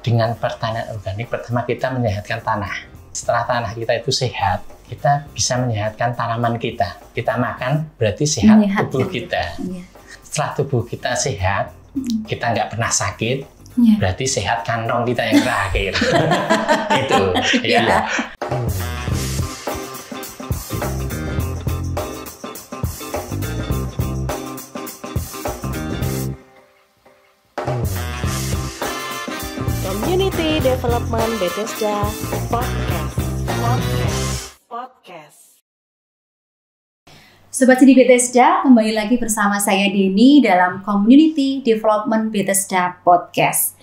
Dengan pertanian organik, pertama kita menyehatkan tanah. Setelah tanah kita itu sehat, kita bisa menyehatkan tanaman kita. Kita makan berarti sehat tubuh kita. Setelah tubuh kita sehat, kita nggak pernah sakit, berarti sehat kantong kita yang terakhir. Itu. Ya. Community Development Bethesda Podcast. Sobat Sidi Bethesda, kembali lagi bersama saya Denny dalam Community Development Bethesda Podcast.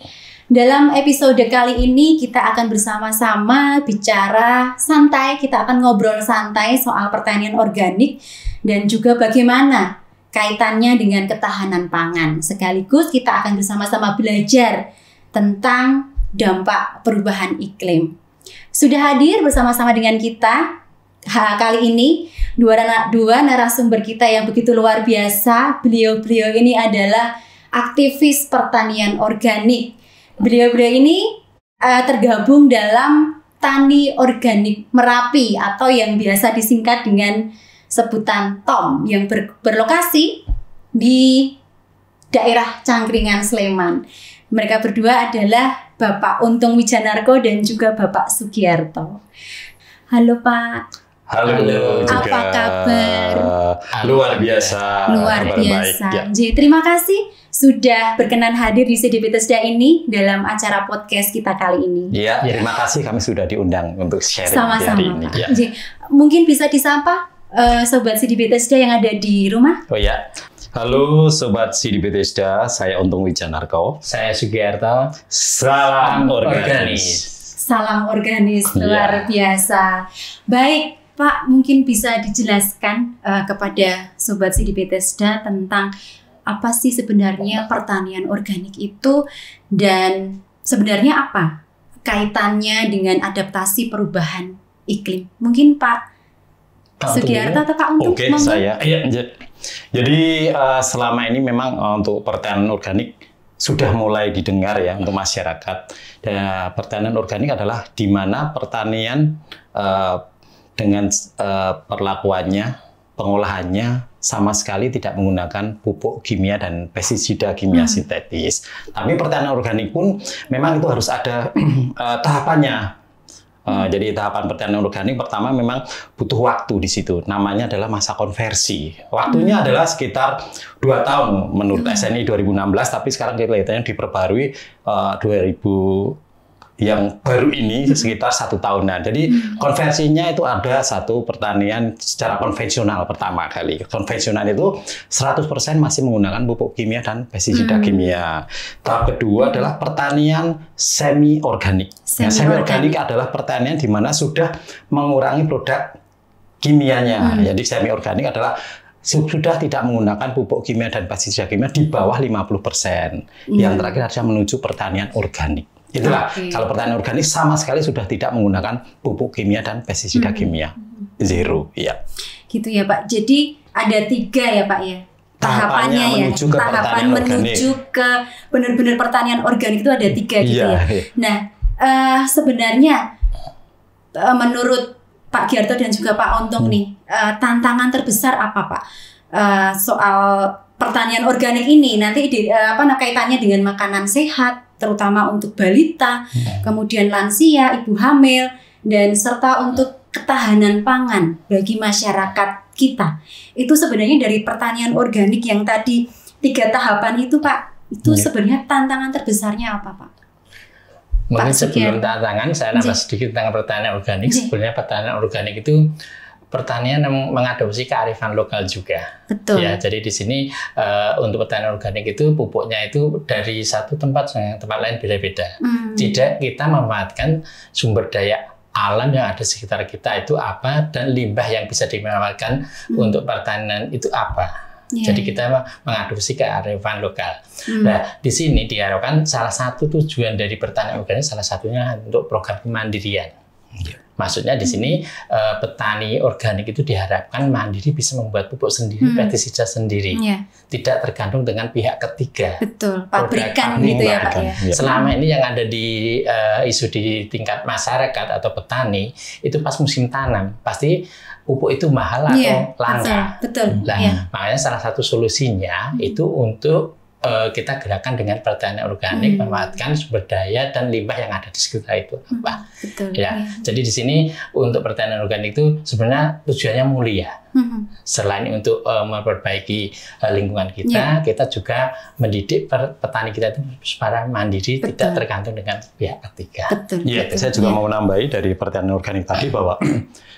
Dalam episode kali ini kita akan bersama-sama bicara santai, kita akan ngobrol santai soal pertanian organik dan juga bagaimana kaitannya dengan ketahanan pangan. Sekaligus kita akan bersama-sama belajar tentang dampak perubahan iklim. Sudah hadir bersama-sama dengan kita kali ini dua narasumber kita yang begitu luar biasa. Beliau-beliau ini adalah aktivis pertanian organik. Beliau-beliau ini tergabung dalam Tani Organik Merapi atau yang biasa disingkat dengan sebutan TOM yang berlokasi di daerah Cangkringan, Sleman. Mereka berdua adalah Bapak Untung Wijanarko dan juga Bapak Sugiarto. Halo Pak. Halo juga. Apa kabar? Luar biasa. Luar biasa. Ya. Jadi terima kasih sudah berkenan hadir di Sidi Bethesda ini dalam acara podcast kita kali ini. Iya, terima kasih kami sudah diundang untuk sharing Sama-sama, hari ini. Pak. Ya. Jadi, mungkin bisa disapa Sobat Sidi Bethesda yang ada di rumah. Oh ya. Halo Sobat Sidi Bethesda, saya Untung Wijanarko. Saya Sugiarto. Salam organis. Salam organis, luar biasa. Baik, Pak, mungkin bisa dijelaskan kepada Sobat Sidi Bethesda tentang apa sih sebenarnya pertanian organik itu dan sebenarnya apa kaitannya dengan adaptasi perubahan iklim? Mungkin Pak Sugiarto atau Pak Untung? Oke, saya. Jadi selama ini memang untuk pertanian organik sudah mulai didengar ya untuk masyarakat. Dan pertanian organik adalah di mana pertanian dengan perlakuannya, pengolahannya sama sekali tidak menggunakan pupuk kimia dan pestisida kimia sintetis. Tapi pertanian organik pun memang itu harus ada tahapannya. Jadi tahapan pertanian organik pertama memang butuh waktu di situ. Namanya adalah masa konversi. Waktunya adalah sekitar 2 tahun menurut SNI 2016, tapi sekarang kelihatannya diperbarui 2000 yang baru ini sekitar 1 tahunan. Jadi konversinya itu ada satu pertanian secara konvensional pertama kali. Konvensional itu 100% masih menggunakan pupuk kimia dan pestisida kimia. Tahap kedua adalah pertanian semi organik. Semi organik adalah pertanian di mana sudah mengurangi produk kimianya. Jadi semi organik adalah sudah tidak menggunakan pupuk kimia dan pestisida kimia di bawah 50%. Yang terakhir adalah menuju pertanian organik. Itulah, kalau pertanian organik sama sekali sudah tidak menggunakan pupuk kimia dan pestisida kimia. Zero, ya. Gitu ya Pak. Jadi ada 3 ya Pak ya? Tahapannya ya? Tahapan menuju ke benar-benar pertanian organik itu ada 3 gitu ya? Nah, sebenarnya menurut Pak Giarto dan juga Pak Untung nih, tantangan terbesar apa Pak? Soal pertanian organik ini nanti kaitannya dengan makanan sehat, terutama untuk balita, kemudian lansia, ibu hamil, dan serta untuk ketahanan pangan bagi masyarakat kita. Itu sebenarnya dari pertanian organik yang tadi 3 tahapan itu Pak, itu sebenarnya tantangan terbesarnya apa Pak? Mungkin sebelum tantangan, saya nambah sedikit tentang pertanian organik. Sebenarnya pertanian organik itu pertanian yang mengadopsi kearifan lokal juga. Betul. Ya, jadi di sini untuk pertanian organik itu pupuknya itu dari satu tempat ke tempat lain beda-beda. Tidak kita memanfaatkan sumber daya alam yang ada di sekitar kita itu apa dan limbah yang bisa dimanfaatkan untuk pertanian itu apa. Jadi kita mengadopsi kearifan lokal. Nah, di sini diharapkan salah satu tujuan dari pertanian organik salah satunya untuk program kemandirian. Maksudnya di sini petani organik itu diharapkan mandiri bisa membuat pupuk sendiri, pestisida sendiri, tidak tergantung dengan pihak ketiga. Betul, pabrikan gitu ya Pak ya. Selama ini yang ada di isu di tingkat masyarakat atau petani itu pas musim tanam pasti pupuk itu mahal atau langka. Betul. Nah, makanya salah satu solusinya itu untuk kita gerakan dengan pertanian organik, memanfaatkan sumber daya dan limbah yang ada di sekitar itu. Betul. Jadi di sini untuk pertanian organik itu sebenarnya tujuannya mulia. Selain untuk memperbaiki lingkungan kita, kita juga mendidik petani kita itu supaya mandiri, tidak tergantung dengan pihak ketiga. Saya juga mau menambahi dari pertanian organik tadi bahwa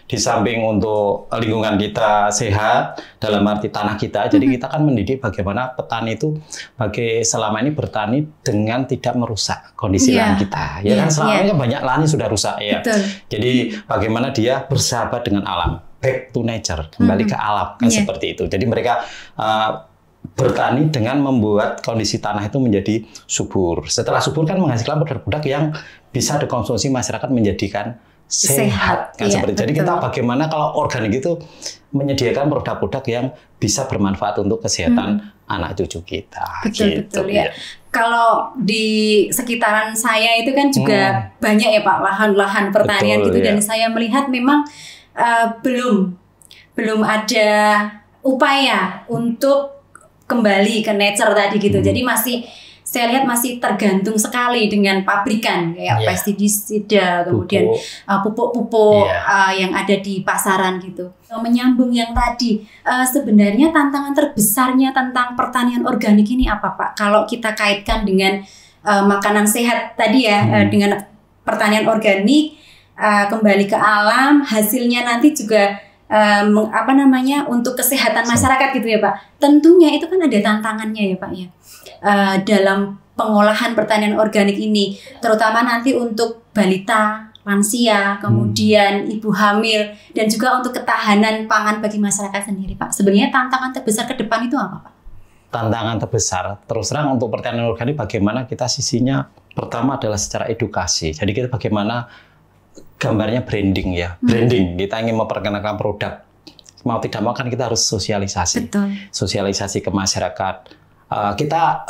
di samping untuk lingkungan kita sehat dalam arti tanah kita, jadi kita kan mendidik bagaimana petani itu selama ini bertani dengan tidak merusak kondisi lahan kita. Ya kan selama ini kan banyak lahan yang sudah rusak ya. Jadi bagaimana dia bersahabat dengan alam, back to nature, kembali ke alam kan seperti itu. Jadi mereka bertani dengan membuat kondisi tanah itu menjadi subur. Setelah subur kan menghasilkan produk-produk yang bisa dikonsumsi masyarakat menjadikan sehat kan seperti. Jadi kita bagaimana kalau organik itu menyediakan produk-produk yang bisa bermanfaat untuk kesehatan anak cucu kita. Betul ya. Kalau di sekitaran saya itu kan juga banyak ya Pak lahan-lahan pertanian gitu dan saya melihat memang belum ada upaya untuk kembali ke nature tadi gitu. Jadi saya lihat masih tergantung sekali dengan pabrikan kayak pestisida, kemudian pupuk-pupuk yang ada di pasaran gitu. Menyambung yang tadi, sebenarnya tantangan terbesarnya tentang pertanian organik ini apa Pak? Kalau kita kaitkan dengan makanan sehat tadi ya, dengan pertanian organik, kembali ke alam, hasilnya nanti juga untuk kesehatan masyarakat gitu ya Pak. Tentunya itu kan ada tantangannya ya Pak ya. Dalam pengolahan pertanian organik ini, terutama nanti untuk balita, lansia, kemudian ibu hamil, dan juga untuk ketahanan pangan bagi masyarakat sendiri Pak. Sebenarnya tantangan terbesar ke depan itu apa Pak? Tantangan terbesar, terus terang untuk pertanian organik bagaimana kita sisinya pertama adalah secara edukasi. Jadi kita bagaimana gambarnya branding ya, branding. Kita ingin memperkenalkan produk, mau tidak mau kan kita harus sosialisasi, sosialisasi ke masyarakat. Kita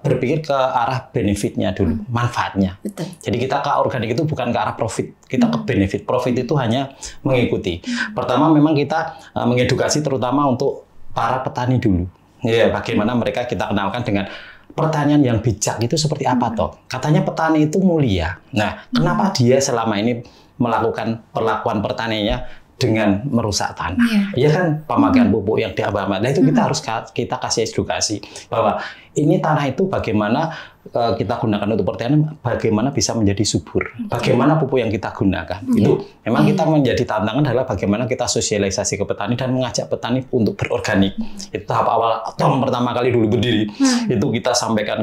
berpikir ke arah benefitnya dulu, manfaatnya. Jadi kita ke organik itu bukan ke arah profit, kita ke benefit. Profit itu hanya mengikuti. Pertama memang kita mengedukasi terutama untuk para petani dulu. Ya, bagaimana mereka kita kenalkan dengan pertanian yang bijak itu seperti apa toh? Katanya petani itu mulia. Nah, kenapa dia selama ini melakukan perlakuan pertaniannya dengan merusak tanah? Ya kan pemakaian pupuk yang diabaikan. Nah itu kita harus kita kasih edukasi bahwa ini tanah itu bagaimana kita gunakan untuk pertanian, bagaimana bisa menjadi subur, bagaimana pupuk yang kita gunakan. Itu memang kita menjadi tantangan adalah bagaimana kita sosialisasi ke petani dan mengajak petani untuk berorganik. Itu tahap awal tahun pertama kali dulu berdiri. Itu kita sampaikan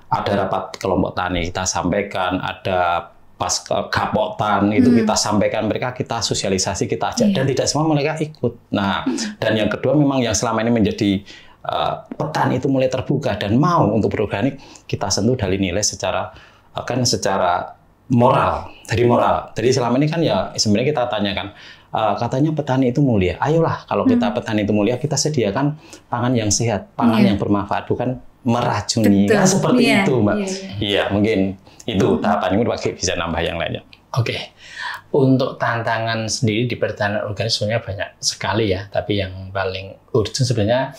ada rapat kelompok tani, kita sampaikan ada pas kapotan itu kita sampaikan mereka, kita sosialisasi, kita ajak dan tidak semua mereka ikut. Nah, dan yang kedua memang yang selama ini menjadi petani itu mulai terbuka dan mau untuk berorganik, kita sentuh dari nilai secara moral, dari moral. Jadi selama ini kan ya sebenarnya kita tanyakan, katanya petani itu mulia. Ayolah kalau kita petani itu mulia, kita sediakan pangan yang sehat, pangan yang bermanfaat, bukan meracuni. Kan seperti itu, Mbak. Iya, mungkin itu tahapan ini bisa nambah yang lainnya. Oke. Untuk tantangan sendiri di pertanian organik sebenarnya banyak sekali ya, tapi yang paling urgent sebenarnya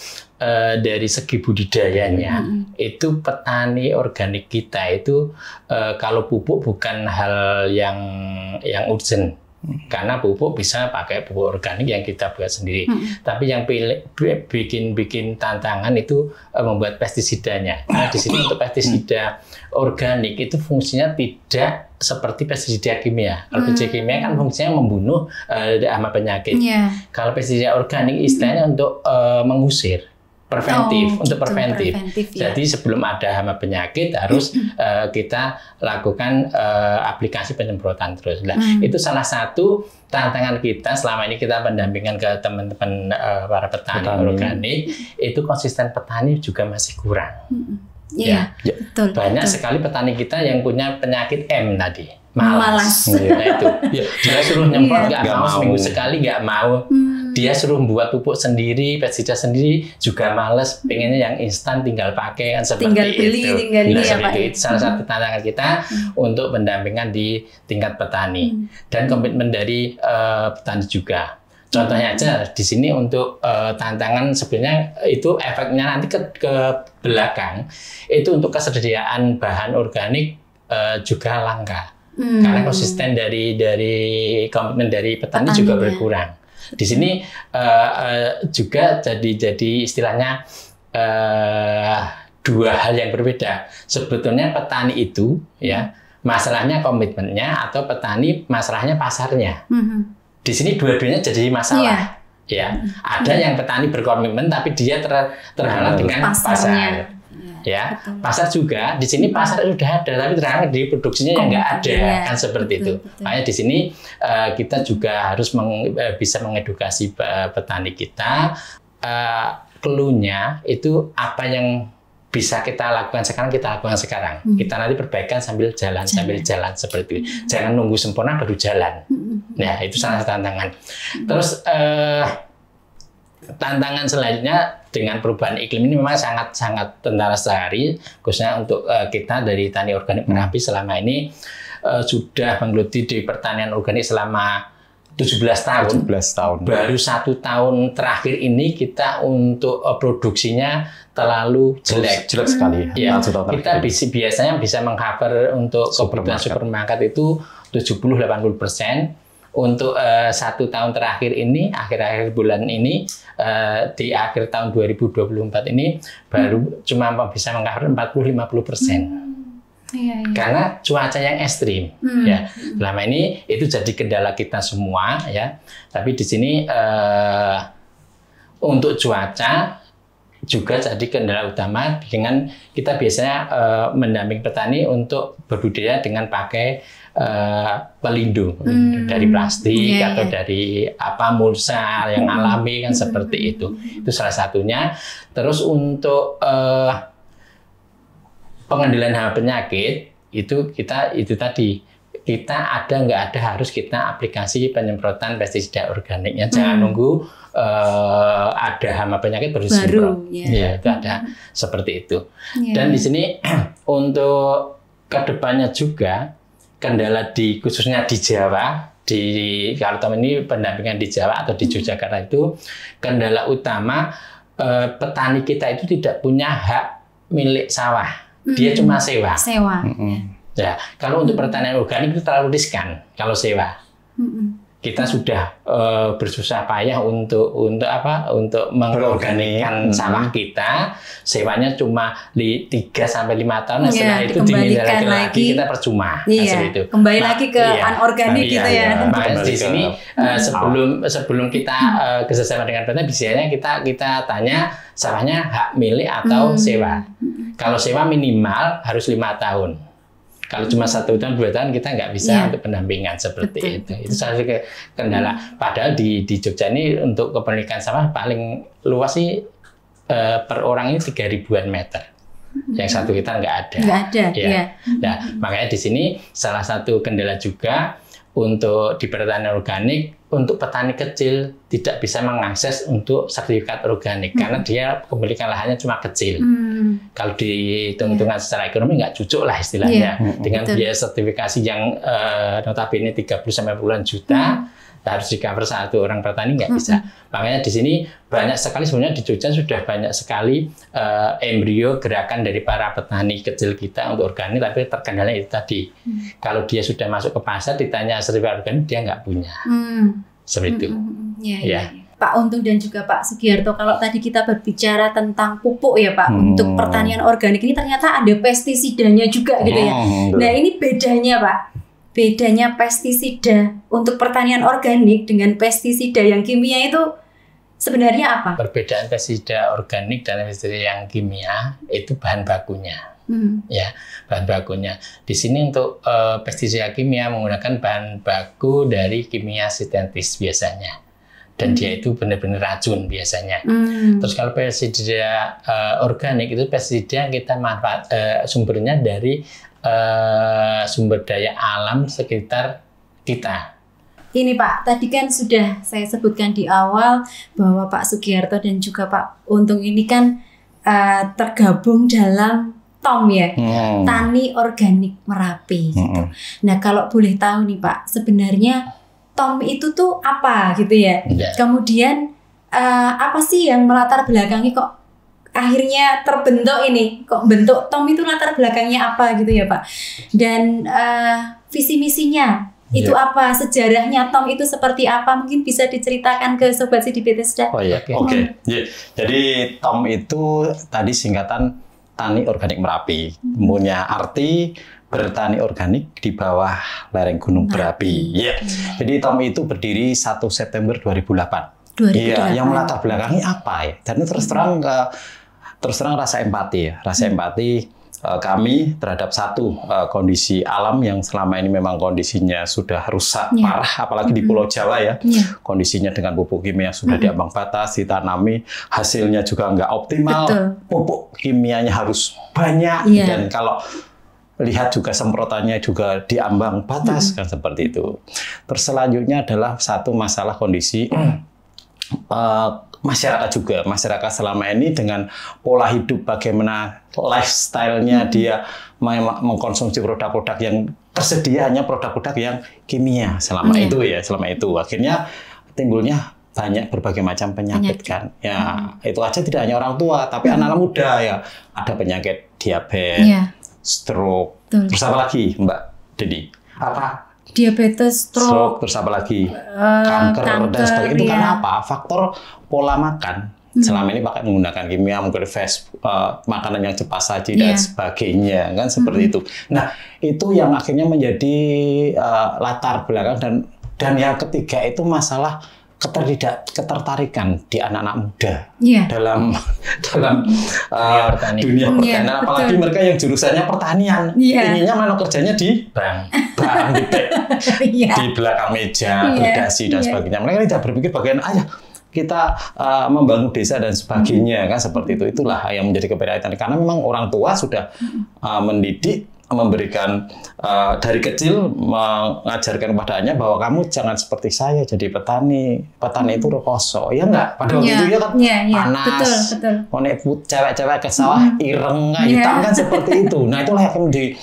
dari segi budidayanya itu petani organik kita itu kalau pupuk bukan hal yang urgent. Karena pupuk bisa pakai pupuk organik yang kita buat sendiri. Tapi yang bikin tantangan itu membuat pestisidanya. Nah, di sini untuk pestisida organik itu fungsinya tidak seperti pestisida kimia. Kalau pestisida kimia kan fungsinya membunuh hama penyakit. Kalau pestisida organik istilahnya untuk mengusir. Untuk preventif. Jadi sebelum ada hama penyakit harus kita lakukan aplikasi penyemprotan terus. Nah, itu salah satu tantangan kita selama ini kita pendampingan ke teman-teman para petani organik, itu konsisten petani juga masih kurang. Iya, ya. betul. Banyak betul. sekali petani kita yang punya penyakit M tadi, malas. Malas. Nah, itu. Ya, dia suruh nyemprot Iya. nggak mau, seminggu sekali nggak mau. Dia suruh buat pupuk sendiri, pestisida sendiri juga males, pengennya yang instan tinggal pakai kan seperti Tinggal beli, itu. tinggal ini ya, Pak. Itu salah satu tantangan kita untuk pendampingan di tingkat petani dan komitmen dari petani juga. Contohnya aja di sini untuk tantangan sebenarnya itu efeknya nanti ke belakang itu untuk kesediaan bahan organik juga langka. Karena konsisten dari komitmen dari petani juga berkurang. Di sini juga jadi istilahnya dua hal yang berbeda. Sebetulnya petani itu ya masalahnya komitmennya atau petani masalahnya pasarnya. Di sini dua-duanya jadi masalah. Ya, ada yang petani berkomitmen tapi dia terhalang dengan pasar. Ya, pasar juga di sini pasar sudah ada tapi terhalang di produksinya yang nggak ada kan seperti itu. Makanya di sini kita juga harus bisa mengedukasi petani kita. Cluenya itu apa yang bisa kita lakukan sekarang kita lakukan sekarang. Kita nanti perbaikan sambil jalan seperti itu. Jangan nunggu sempurna baru jalan. Nah itu salah satu tantangan. Terus tantangan selanjutnya dengan perubahan iklim ini memang sangat tentara sekali, khususnya untuk kita dari Tani Organik Merapi selama ini sudah menggeluti di pertanian organik selama 17 tahun. Baru 1 tahun terakhir ini kita untuk produksinya terlalu jelek sekali. Ya, kita biasanya bisa mengcover untuk kebutuhan supermarket itu 70-80%. Untuk 1 tahun terakhir ini, akhir-akhir bulan ini, di akhir tahun 2024 ini, baru cuma bisa mengcover 40-50%. Karena cuaca yang ekstrim. Ya, selama ini itu jadi kendala kita semua. Ya, tapi di sini untuk cuaca juga jadi kendala utama dengan kita biasanya mendamping petani untuk berbudidaya dengan pakai pelindung dari plastik atau dari mulsa yang alami kan seperti itu salah satunya. Terus untuk pengendalian hama penyakit itu tadi kita ada nggak ada harus kita aplikasi penyemprotan pestisida organiknya. Jangan nunggu ada hama penyakit baru disemprot. Ya, itu ada seperti itu. Dan di sini untuk kedepannya juga kendala khususnya di Jawa, kalau teman ini pendampingan di Jawa atau di Yogyakarta itu kendala utama petani kita itu tidak punya hak milik sawah, dia cuma sewa. Ya, kalau untuk pertanian organik itu terlalu riskan kalau sewa. Kita sudah bersusah payah untuk mengorganikkan sawah kita, sewanya cuma 3-5 tahun, setelah itu dimiliki lagi kita percuma. Itu. Kembali lagi ke anorganik gitu ya. Makanya di sini sebelum kita kerjasama dengan petani, biasanya kita tanya sawahnya hak milik atau sewa. Kalau sewa minimal harus 5 tahun. Kalau cuma 1 tahun, 2 tahun kita nggak bisa untuk pendampingan seperti itu. Itu salah satu kendala. Padahal di Jogja ini untuk kepemilikan sawah paling luas sih per orang ini 3.000-an meter. Yang 1 hektar nggak ada. Nah, makanya di sini salah satu kendala juga untuk di pertanian organik, untuk petani kecil tidak bisa mengakses untuk sertifikat organik karena dia kepemilikan lahannya cuma kecil. Kalau dihitung-hitungan secara ekonomi nggak cucuk lah istilahnya. Dengan biaya sertifikasi yang notabene 30-40 juta, harus di-cover satu orang petani nggak bisa. Makanya di sini banyak sekali sebenarnya di Jogja sudah banyak sekali embrio gerakan dari para petani kecil kita untuk organik, tapi terkendala itu tadi. Kalau dia sudah masuk ke pasar ditanya sertifikat organik dia nggak punya. Seperti itu. Pak Untung dan juga Pak Sugiarto, kalau tadi kita berbicara tentang pupuk ya Pak, untuk pertanian organik ini ternyata ada pestisidanya juga gitu ya. Nah ini bedanya Pak. Bedanya pestisida untuk pertanian organik dengan pestisida yang kimia itu sebenarnya apa? Perbedaan pestisida organik dan pestisida yang kimia itu bahan bakunya. Ya, bahan bakunya. Di sini untuk pestisida kimia menggunakan bahan baku dari kimia sintetis biasanya. dan dia itu benar-benar racun biasanya. Terus kalau pestisida organik itu pestisida kita sumbernya dari sumber daya alam sekitar kita. Ini Pak, tadi kan sudah saya sebutkan di awal bahwa Pak Sugiarto dan juga Pak Untung ini kan tergabung dalam TOM ya, Tani Organik Merapi gitu. Nah kalau boleh tahu nih Pak, sebenarnya TOM itu tuh apa gitu ya? Kemudian apa sih yang melatar belakangi kok akhirnya terbentuk ini? Kok bentuk TOM itu latar belakangnya apa gitu ya Pak? Dan visi misinya itu apa, sejarahnya TOM itu seperti apa, mungkin bisa diceritakan ke Sobat Sidi Bethesda. Oh iya, oke. Jadi TOM itu tadi singkatan Tani Organik Merapi, punya arti bertani organik di bawah lereng Gunung Berapi. Jadi TOM itu berdiri 1 September 2008. Iya, yang melatar belakangi apa ya? Dan terus terang rasa empati ya, rasa empati kami terhadap satu kondisi alam yang selama ini memang kondisinya sudah rusak parah, apalagi di Pulau Jawa ya. Kondisinya dengan pupuk kimia sudah diambang batas, ditanami, hasilnya juga nggak optimal. Pupuk kimianya harus banyak, dan kalau lihat juga semprotannya juga diambang batas, kan seperti itu. Terus selanjutnya adalah satu masalah kondisi masyarakat juga. Masyarakat selama ini dengan pola hidup, bagaimana lifestyle-nya dia mengkonsumsi produk-produk yang tersedia hanya produk-produk yang kimia selama itu ya, selama itu. Akhirnya timbulnya banyak berbagai macam penyakit kan. Ya, itu aja tidak hanya orang tua, tapi anak-anak muda ya. Ada penyakit diabetes, stroke, terus apa lagi Mbak Dedi? Apa? Diabetes, stroke, terus apa lagi? Kanker dan sebagainya. Itu karena apa? Faktor pola makan. Selama ini pakai menggunakan kimia, mungkin makanan yang cepat saji dan sebagainya, kan seperti itu. Nah, itu yang akhirnya menjadi latar belakang, dan yang ketiga itu masalah ketertarikan di anak-anak muda dalam dunia pertanian, apalagi mereka yang jurusannya pertanian, inginnya mana kerjanya di bank gitu, di belakang meja, berdasi dan sebagainya. Mereka tidak berpikir bagian kita membangun desa dan sebagainya, kan seperti itu. Itulah yang menjadi keprihatinan, karena memang orang tua sudah mendidik, memberikan dari kecil, mengajarkan kepadanya bahwa kamu jangan seperti saya jadi petani itu rekoso, ya enggak? Pada waktu itu ya kan panas, betul. Cewek-cewek ke sawah ireng, hitam kan seperti itu. Nah itulah yang di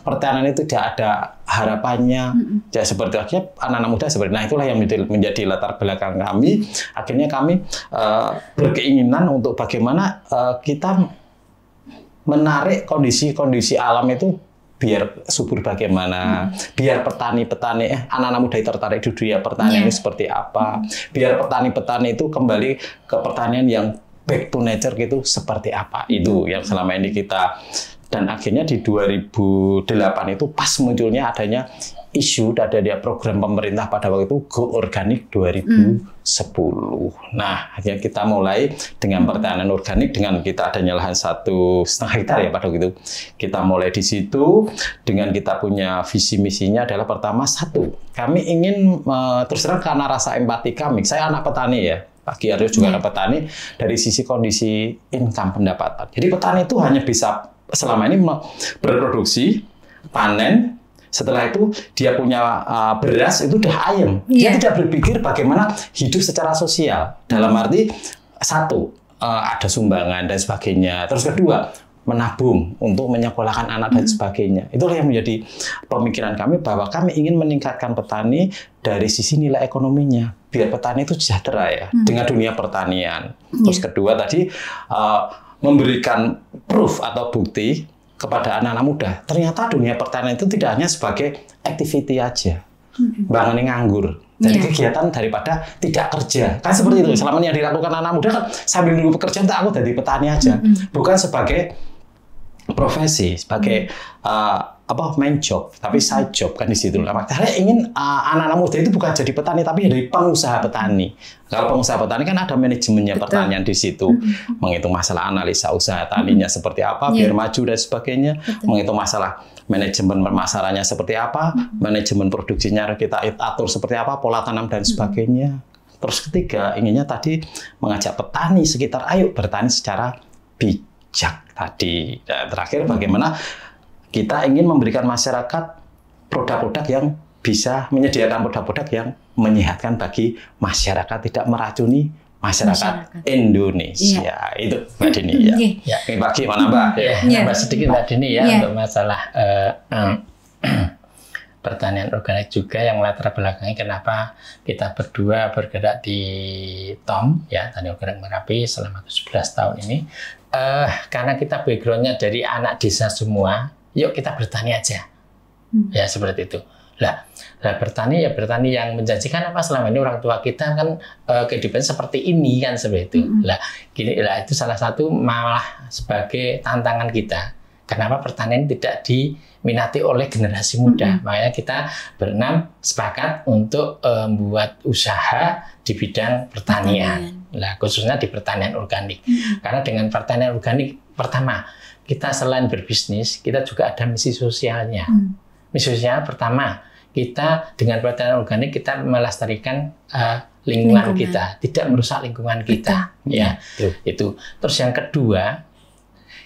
pertanian itu tidak ada harapannya, ya seperti akhirnya anak-anak muda seperti. Nah itulah yang menjadi latar belakang kami. Akhirnya kami berkeinginan untuk bagaimana kita menarik kondisi alam itu biar subur bagaimana, biar petani-petani anak-anak muda tertarik di dunia pertanian ini seperti apa, biar petani-petani itu kembali ke pertanian yang back to nature gitu seperti apa, itu yang selama ini kita. Dan akhirnya di 2008 itu pas munculnya adanya isu, ada program pemerintah pada waktu itu Go Organik 2010. Nah, akhirnya kita mulai dengan pertanian organik, dengan kita adanya lahan 1,5 hektar ya pada waktu itu. Kita mulai di situ dengan kita punya visi misinya adalah pertama, satu, kami ingin terus terang karena rasa empati kami. Saya anak petani ya. Pak Giarto juga anak petani, dari sisi kondisi income pendapatan. Jadi petani itu hanya bisa selama ini berproduksi, panen, setelah itu dia punya beras, itu udah ayam. Dia tidak berpikir bagaimana hidup secara sosial. Dalam arti, satu, ada sumbangan dan sebagainya. Terus kedua, menabung untuk menyekolahkan anak dan sebagainya. Itulah yang menjadi pemikiran kami, bahwa kami ingin meningkatkan petani dari sisi nilai ekonominya. Biar petani itu sejahtera ya dengan dunia pertanian. Terus kedua tadi, memberikan proof atau bukti kepada anak-anak muda. Ternyata dunia pertanian itu tidak hanya sebagai activity aja. Bangun nganggur. Jadi kegiatan daripada tidak kerja. Kan seperti itu. Selama ini yang dilakukan anak muda kan sambil nunggu pekerjaan, aku jadi petani aja. Bukan sebagai profesi, sebagai main job, tapi side job kan di situ. Makanya ingin anak-anak muda itu bukan jadi petani, tapi dari pengusaha petani. Kalau pengusaha petani kan ada manajemennya pertanian di situ, menghitung masalah analisa usaha taninya seperti apa biar maju dan sebagainya, menghitung masalah manajemen pemasarannya seperti apa, manajemen produksinya kita atur seperti apa, pola tanam dan sebagainya. Terus ketiga, inginnya tadi mengajak petani sekitar, ayo bertani secara bijak tadi. Dan terakhir, bagaimana kita ingin memberikan masyarakat produk-produk yang bisa menyediakan produk-produk yang menyehatkan bagi masyarakat, tidak meracuni masyarakat Indonesia. Itu Mbak Dini ya. Ya. Ini bagaimana Mbak? Nambah sedikit Mbak Dini ya untuk masalah pertanian organik juga yang latar belakangnya kenapa kita berdua bergerak di TOM ya, Tani Organik Merapi selama 11 tahun ini. Karena kita backgroundnya dari anak desa semua, yuk kita bertani aja. Ya seperti itu. Lah bertani ya bertani yang menjanjikan apa selama ini orang tua kita kan kehidupan seperti ini kan seperti itu. Lah itu salah satu malah sebagai tantangan kita. Kenapa pertanian tidak diminati oleh generasi muda? Makanya kita berenam sepakat untuk membuat usaha di bidang pertanian. Lah khususnya di pertanian organik. Karena dengan pertanian organik pertama kita selain berbisnis kita juga ada misi sosialnya. Misi sosial pertama kita dengan pertanian organik kita melestarikan lingkungan kita, tidak merusak lingkungan kita. Ya itu. Terus yang kedua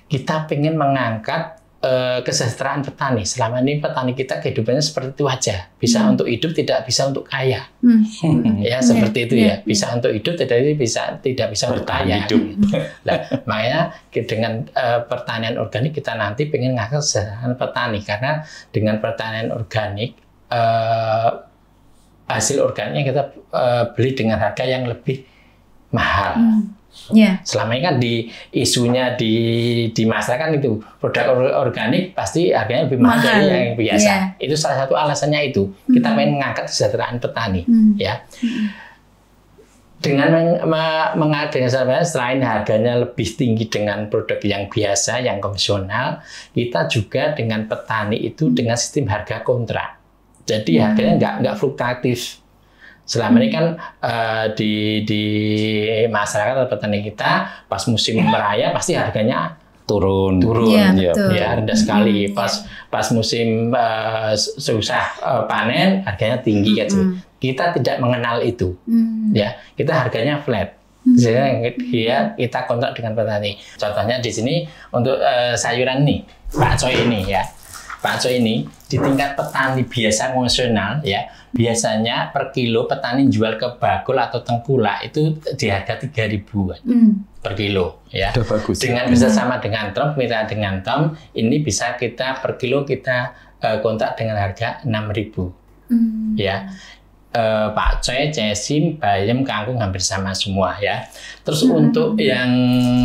kita ingin mengangkat kesejahteraan petani. Selama ini petani kita kehidupannya seperti itu aja. Bisa untuk hidup, tidak bisa untuk kaya. Ya seperti itu ya. Bisa untuk hidup, tidak bisa untuk kaya. Nah, makanya dengan pertanian organik kita nanti ingin mengangkat kesejahteraan petani. Karena dengan pertanian organik hasil organiknya kita beli dengan harga yang lebih mahal. Selama ini kan di isunya di masyarakat kan itu produk organik pasti harganya lebih mahal dari yang biasa. Itu salah satu alasannya itu kita ingin mengangkat kesejahteraan petani. Ya. Dengan mengadakan selain harganya lebih tinggi dengan produk yang biasa, yang konvensional, kita juga dengan petani itu dengan sistem harga kontrak. Jadi harganya nggak fluktuatif. Selama ini kan di masyarakat atau petani kita pas musim raya pasti harganya turun ya rendah sekali. Pas musim susah panen harganya tinggi gitu. Kita tidak mengenal itu. Ya, kita harganya flat. Kita kontrak dengan petani. Contohnya di sini untuk sayuran nih, Pak Coy ini ya. Pak Coy ini di tingkat petani biasa konvensional ya, biasanya per kilo petani jual ke bakul atau tengkulak itu di harga 3.000-an per kilo ya. Bagus, dengan bersama dengan TOM, kita dengan TOM ini bisa kita per kilo kita kontrak dengan harga 6.000 ya. Pak Coy, cesim, bayam, kangkung hampir sama semua ya. Terus untuk yang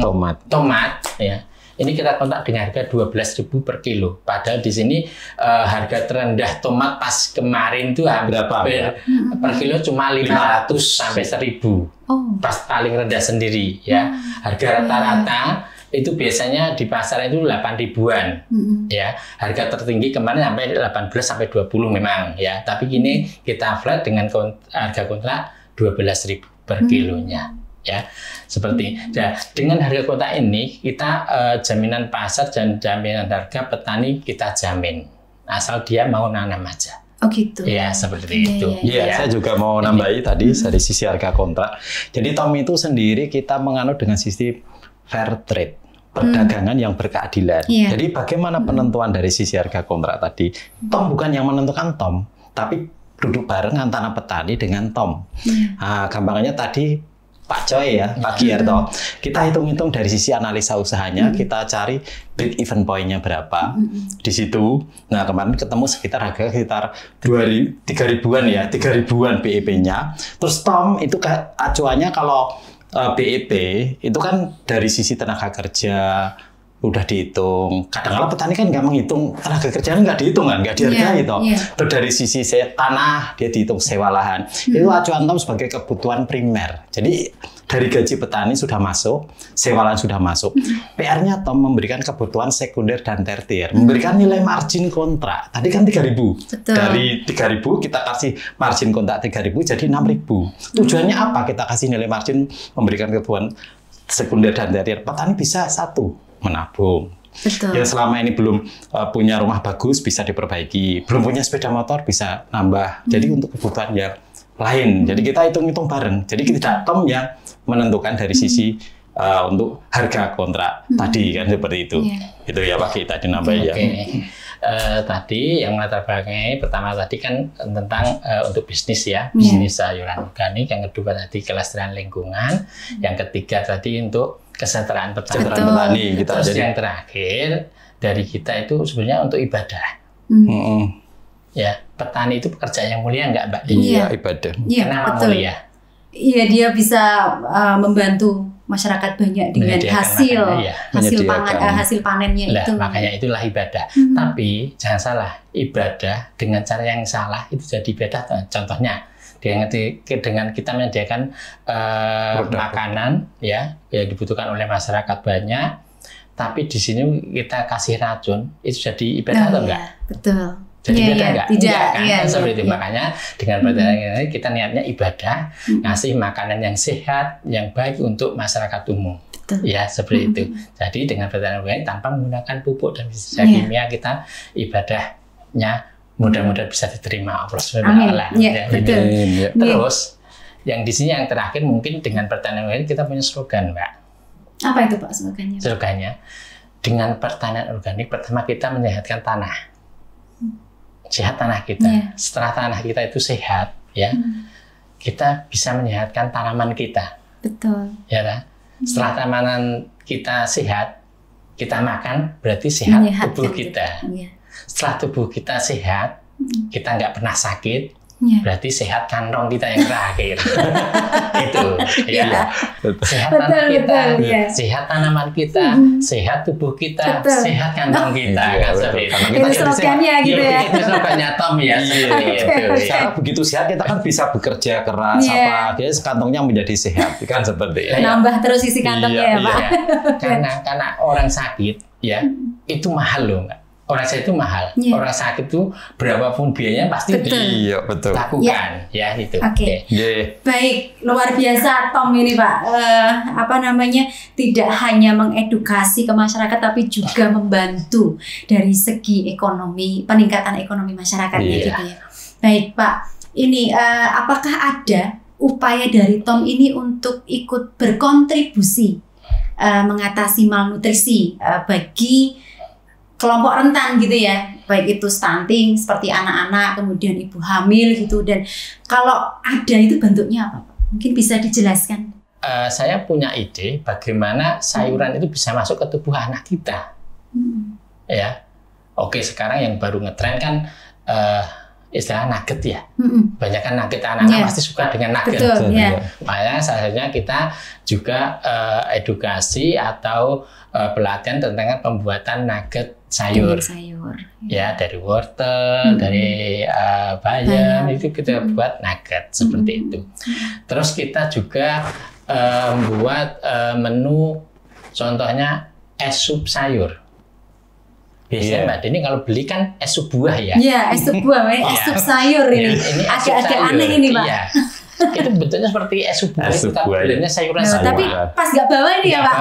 tomat ya. Ini kita kontak dengan harga 12.000 per kilo. Padahal di sini harga terendah tomat pas kemarin itu hampir per kilo cuma 500 sampai 1.000. Pas paling rendah sendiri ya. Harga rata-rata itu biasanya di pasar itu 8.000-an. Ya. Harga tertinggi kemarin sampai 18 sampai 20 memang ya. Tapi kini kita flat dengan harga kontrak 12.000 per kilonya. Ya, seperti dengan harga kontrak ini kita jaminan pasar dan jaminan harga petani kita jamin asal dia mau nanam aja. Oh gitu. Ya seperti itu. Iya, saya juga mau nambahi tadi dari sisi harga kontrak. Jadi TOM itu sendiri kita menganut dengan sistem fair trade, perdagangan yang berkeadilan. Jadi bagaimana penentuan dari sisi harga kontrak tadi? TOM bukan yang menentukan TOM, tapi duduk bareng antara petani dengan TOM. Nah, gampangnya tadi Pak Coy ya, Pak Giarto. Kita hitung-hitung dari sisi analisa usahanya, kita cari break even point-nya berapa di situ. Nah, kemarin ketemu sekitar 3.000-an ya, 3.000-an BEP-nya. Terus TOM itu acuannya kalau BEP itu kan dari sisi tenaga kerja udah dihitung. Kadang-kadang petani kan nggak menghitung tenaga kerjanya, nggak dihitung kan, nggak dihargai itu. Terus dari sisi tanah dia dihitung sewa lahan. Itu acuan TOM sebagai kebutuhan primer. Jadi dari gaji petani sudah masuk, sewa lahan sudah masuk. PR-nya TOM memberikan kebutuhan sekunder dan tertier, memberikan nilai margin kontrak. Tadi kan 3.000. Dari 3.000 kita kasih margin kontrak 3.000 jadi 6.000. Tujuannya apa? Kita kasih nilai margin memberikan kebutuhan sekunder dan tertier. Petani bisa menabung. Yang selama ini belum punya rumah bagus bisa diperbaiki, belum punya sepeda motor bisa nambah. Jadi untuk kebutuhan yang lain. Jadi kita hitung-hitung bareng. Jadi tidak Tom yang menentukan dari sisi untuk harga kontrak tadi kan seperti itu. Itu ya Pak, kita dinambahin ya. Tadi yang latar belakangnya pertama tadi kan tentang untuk bisnis ya, bisnis sayuran organik. Yang kedua tadi kelestarian lingkungan. Yang ketiga tadi untuk kesejahteraan petani. Terus yang terakhir dari kita itu sebenarnya untuk ibadah. Ya, petani itu pekerjaan yang mulia enggak Mbak? Iya, ibadah. Iya, kenapa betul. mulia? Iya, dia bisa membantu masyarakat banyak dengan hasil hasil panennya itu. Makanya itulah ibadah. Tapi jangan salah, ibadah dengan cara yang salah itu jadi ibadah. Contohnya dengan kita menyediakan makanan ya yang dibutuhkan oleh masyarakat banyak, tapi di sini kita kasih racun, itu jadi ibadah atau enggak? Betul. Jadi ibadah enggak? Tidak kan? Seperti itu. Makanya dengan pertanyaan ini kita niatnya ibadah, ngasih makanan yang sehat, yang baik untuk masyarakat umum. Betul. Ya, seperti itu. Jadi dengan pertanyaan ini tanpa menggunakan pupuk dan pestisida kimia, kita ibadahnya mudah-mudahan bisa diterima Allah Subhanahu wa taala. Terus yang di sini yang terakhir mungkin dengan pertanian organik kita punya slogan, Mbak. Apa itu Pak slogannya? Slogannya dengan pertanian organik pertama kita menyehatkan tanah. Sehat tanah kita. Setelah tanah kita itu sehat, ya, kita bisa menyehatkan tanaman kita. Betul. Ya, kan? Setelah tanaman kita sehat, kita makan berarti sehat tubuh kita. Setelah tubuh kita sehat, kita nggak pernah sakit, berarti sehat kantong kita yang terakhir. Itu, ya. Sehat tanah kita, sehat tanaman kita, sehat tubuh kita, sehat kantong kita. Itu slogannya gitu ya. Itu slogannya Tom ya. Secara begitu sehat kita kan bisa bekerja keras, jadi kantongnya menjadi sehat, kan seperti itu. Nambah terus isi kantongnya ya Pak. Karena orang sakit ya itu mahal loh Mbak. Orang sakit itu mahal. Orang sakit itu berapapun biayanya pasti lakukan. Ya itu. Oke. Baik, luar biasa Tom ini Pak. Tidak hanya mengedukasi ke masyarakat tapi juga membantu dari segi ekonomi, peningkatan ekonomi masyarakatnya gitu ya. Baik Pak, ini apakah ada upaya dari Tom ini untuk ikut berkontribusi mengatasi malnutrisi bagi kelompok rentan gitu ya, baik itu stunting seperti anak-anak, kemudian ibu hamil gitu, dan kalau ada itu bentuknya apa Pak? Mungkin bisa dijelaskan. Saya punya ide bagaimana sayuran itu bisa masuk ke tubuh anak kita. Ya, oke sekarang yang baru ngetren kan istilah nugget ya. Banyak kan nugget, anak-anak pasti suka dengan nugget. Makanya salah kita juga edukasi atau pelatihan tentang pembuatan nugget sayur. Ya, dari wortel, dari bayam itu kita buat nugget seperti itu. Terus kita juga membuat menu contohnya es sup sayur. Biasanya Mbak Deni kalau beli kan es sup buah ya. Iya, es sup buah, es sup sayur ini. Agak-agak aneh ini Pak. Iya. Itu bentuknya seperti es sup buah, kita belinya sayuran sayur. Tapi pas nggak bawa ini ya Pak.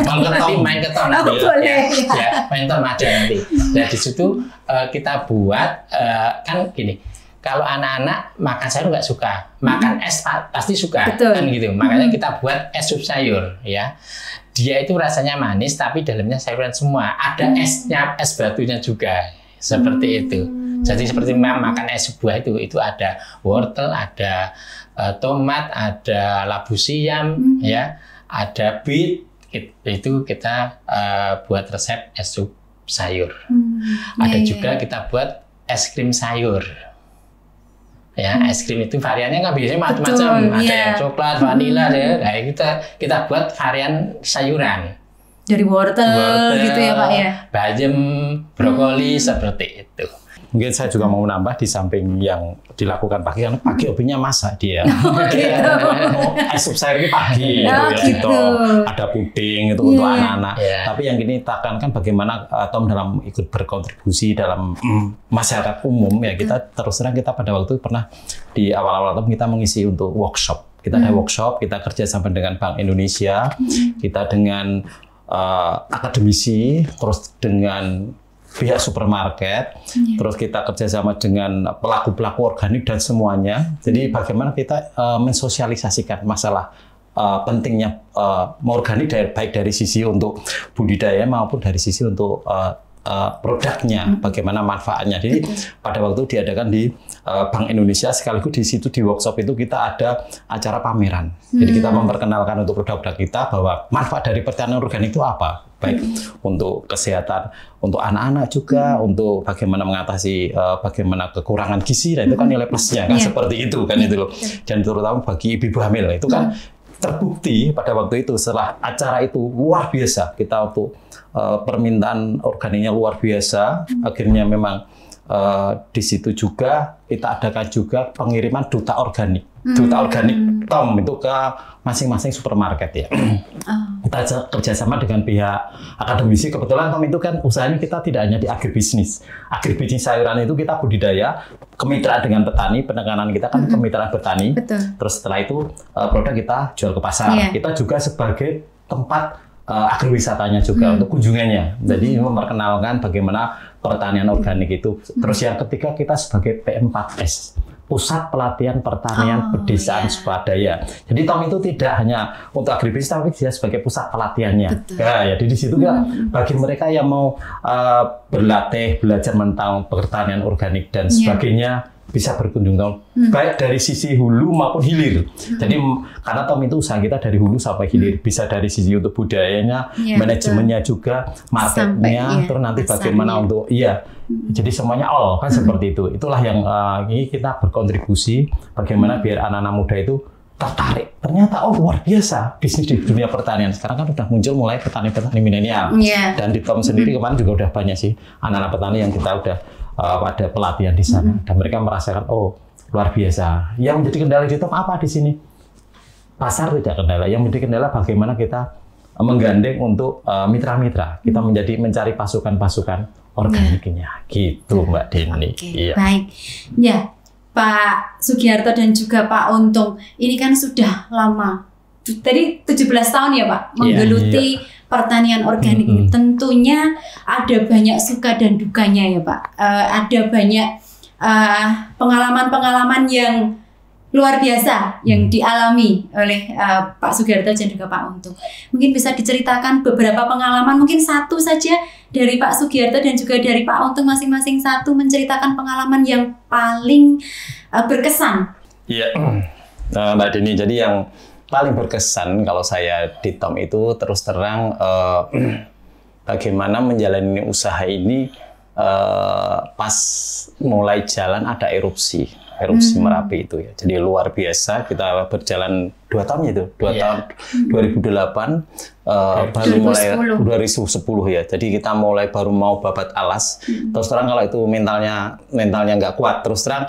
Kalau nanti main ke Tom nanti. Ya, main Tom ada nanti. Nah di situ kita buat kan gini. Kalau anak-anak makan sayur nggak suka, makan es pasti suka, kan gitu. Makanya kita buat es sup sayur, ya. Dia itu rasanya manis, tapi dalamnya sayuran semua. Ada esnya, es batunya juga, seperti itu. Jadi seperti makan es buah itu ada wortel, ada tomat, ada labu siam, ya, ada beet. Itu kita buat resep es sup sayur. Ada juga kita buat es krim sayur. Ya, es krim itu variannya kan biasanya macam-macam, ada yang coklat, vanila, ya. Nah, kita buat varian sayuran. Dari wortel gitu ya Pak ya. Bayam, brokoli seperti itu. Mungkin saya juga mau menambah di samping yang dilakukan pagi, karena pagi hobinya masak dia. Es sup sayur ini pagi, gitu. Ada puding itu untuk anak-anak. Tapi yang ini tekankan bagaimana Tom dalam ikut berkontribusi dalam masyarakat umum ya. Kita terus terang kita pada waktu itu pernah di awal-awal Tom kita mengisi untuk workshop. Kita ada workshop, kita kerja sama dengan Bank Indonesia, kita dengan akademisi, terus dengan pihak supermarket, terus kita kerjasama dengan pelaku-pelaku organik dan semuanya. Jadi bagaimana kita mensosialisasikan masalah pentingnya organik baik dari sisi untuk budidaya maupun dari sisi untuk produknya, bagaimana manfaatnya. Jadi pada waktu diadakan di Bank Indonesia, sekaligus di situ di workshop itu kita ada acara pameran. Jadi kita memperkenalkan untuk produk-produk kita bahwa manfaat dari pertanian organik itu apa, baik untuk kesehatan, untuk anak-anak juga, untuk bagaimana mengatasi bagaimana kekurangan gizi. Nah itu kan nilai plusnya kan seperti itu kan itu loh. Dan terutama bagi ibu hamil itu kan terbukti pada waktu itu setelah acara itu luar biasa, kita untuk permintaan organiknya luar biasa. Akhirnya memang di situ juga kita adakan juga pengiriman duta organik Tom itu ke masing-masing supermarket ya. Kita kerjasama dengan pihak akademisi. Kebetulan Tom itu kan usahanya kita tidak hanya di agribisnis sayuran itu kita budidaya, kemitraan dengan petani, penekanan kita kan kemitraan petani. Terus setelah itu produk kita jual ke pasar. Kita juga sebagai tempat agrowisatanya juga untuk kunjungannya. Jadi memperkenalkan bagaimana pertanian organik itu. Terus yang ketiga kita sebagai P4S, Pusat Pelatihan Pertanian Pedesaan Swadaya. Jadi Tom itu tidak hanya untuk agribisnis tapi dia sebagai pusat pelatihannya. Ya, jadi di situ bagi mereka yang mau berlatih, belajar tentang pertanian organik dan sebagainya bisa berkunjung baik dari sisi hulu maupun hilir. Jadi karena Tom itu usaha kita dari hulu sampai hilir, bisa dari sisi untuk budayanya, manajemennya juga, marketnya, terus nanti bagaimana untuk jadi semuanya all kan seperti itu. Itulah yang ini kita berkontribusi bagaimana biar anak-anak muda itu tertarik. Ternyata luar biasa bisnis di dunia pertanian. Sekarang kan udah muncul mulai petani-petani milenial. Dan di Tom sendiri kemarin juga udah banyak sih anak-anak petani yang kita udah pada pelatihan di sana, dan mereka merasakan luar biasa. Yang menjadi kendala di Tom apa di sini? Pasar tidak kendala. Yang menjadi kendala bagaimana kita menggandeng untuk mitra-mitra. Kita mencari pasukan-pasukan organiknya, gitu Mbak Deni. Baik, ya Pak Sugiarto dan juga Pak Untung. Ini kan sudah lama. Tadi 17 tahun ya Pak menggeluti pertanian organik ini. Tentunya ada banyak suka dan dukanya ya Pak. Ada banyak pengalaman-pengalaman yang luar biasa yang dialami oleh Pak Sugiarto dan juga Pak Untung. Mungkin bisa diceritakan beberapa pengalaman, mungkin satu saja dari Pak Sugiarto dan juga dari Pak Untung masing-masing satu menceritakan pengalaman yang paling berkesan. Iya, Mbak Deni. Jadi yang paling berkesan kalau saya di Tom itu terus terang bagaimana menjalani usaha ini pas mulai jalan ada erupsi Merapi itu ya. Jadi luar biasa, kita berjalan 2 tahun itu, 2 tahun 2008 baru mulai 2010 ya. Jadi kita mulai baru mau babat alas. Terus terang kalau itu mentalnya nggak kuat, terus terang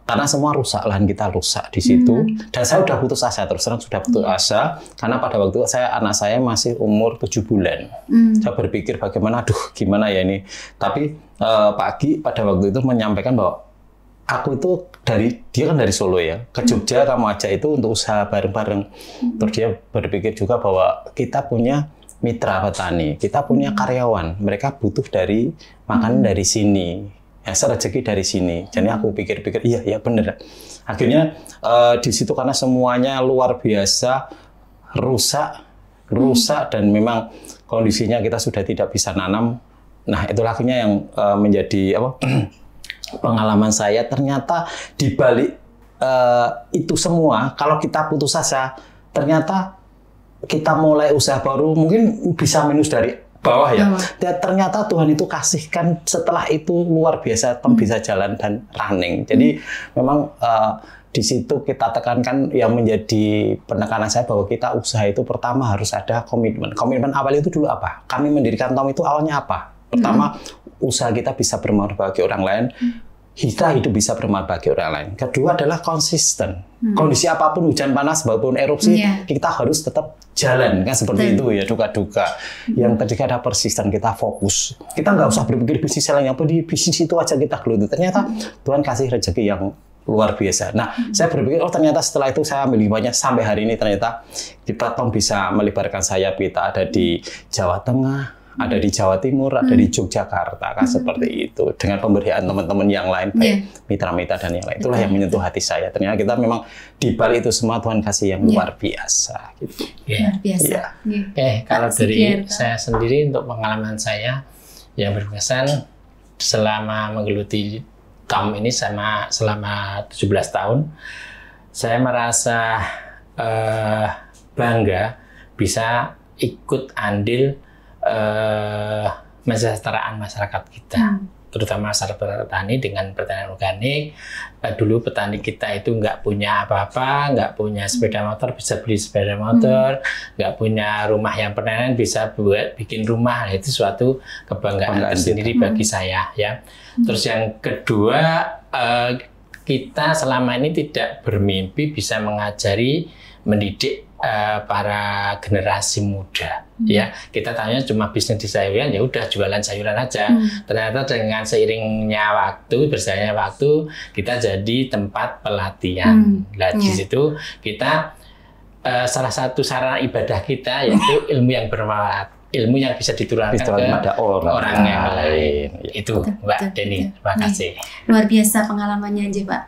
karena semua rusak, lahan kita rusak di situ. Dan saya udah putus asa, terus terang sudah putus asa karena pada waktu itu anak saya masih umur 7 bulan. Saya berpikir bagaimana, gimana ya ini. Tapi pagi pada waktu itu menyampaikan bahwa aku itu dia kan dari Solo ya, ke Jogja kamu ajak itu untuk usaha bareng-bareng. Terus dia berpikir juga bahwa kita punya mitra petani, kita punya karyawan, mereka butuh dari makanan dari sini. Rezeki dari sini. Jadi aku pikir-pikir, iya bener. Akhirnya di situ karena semuanya luar biasa rusak dan memang kondisinya kita sudah tidak bisa nanam. Nah itulah akhirnya yang menjadi pengalaman saya. Ternyata di balik itu semua, kalau kita putus asa, ternyata kita mulai usaha baru mungkin bisa minus dari bawah ya. Dan ternyata Tuhan itu kasihkan setelah itu luar biasa, Tom bisa jalan dan running. Jadi memang di situ kita tekankan yang menjadi penekanan saya bahwa kita usaha itu pertama harus ada komitmen. Komitmen awal itu dulu apa? Kami mendirikan Tom itu awalnya apa? Pertama, usaha kita bisa bermanfaat bagi orang lain. Kita hidup bisa bermanfaat bagi orang lain. Kedua adalah konsisten. Kondisi apapun, hujan panas, maupun erupsi, kita harus tetap jalan kan seperti itu ya, duka-duka. Yang ketiga ada persisten, kita fokus. Kita nggak usah berpikir bisnis lain, yang penting bisnis itu aja kita geluti. Ternyata Tuhan kasih rezeki yang luar biasa. Nah, saya berpikir ternyata setelah itu saya ambil banyak sampai hari ini ternyata kita Tom bisa melebarkan sayap, kita ada di Jawa Tengah, ada di Jawa Timur, ada di Yogyakarta, kan seperti itu. Dengan pemberian teman-teman yang lain, baik mitra-mitra dan yang lain. Itulah yang menyentuh hati saya. Ternyata kita memang di balik itu semua Tuhan kasih yang luar biasa. Gitu. Luar biasa. Kalau dari saya sendiri, untuk pengalaman saya yang berkesan selama menggeluti TOM ini selama 17 tahun, saya merasa bangga bisa ikut andil kesejahteraan masyarakat kita, terutama masyarakat petani dengan pertanian organik. Dulu petani kita itu nggak punya apa-apa, nggak punya sepeda motor, bisa beli sepeda motor, nggak punya rumah yang permanen, bisa bikin rumah. Itu suatu kebanggaan tersendiri bagi saya, ya. Terus yang kedua, kita selama ini tidak bermimpi bisa mengajari, mendidik para generasi muda, ya. Kita tanya cuma bisnis di sayuran, ya udah jualan sayuran aja. Ternyata dengan seiringnya waktu, berjalannya waktu, kita jadi tempat pelatihan. Nah, di situ kita salah satu sarana ibadah kita yaitu ilmu yang bermanfaat, ilmu yang bisa diturunkan ke orang yang lain. Itu Mbak Deni, terima kasih. Luar biasa pengalamannya aja, Pak.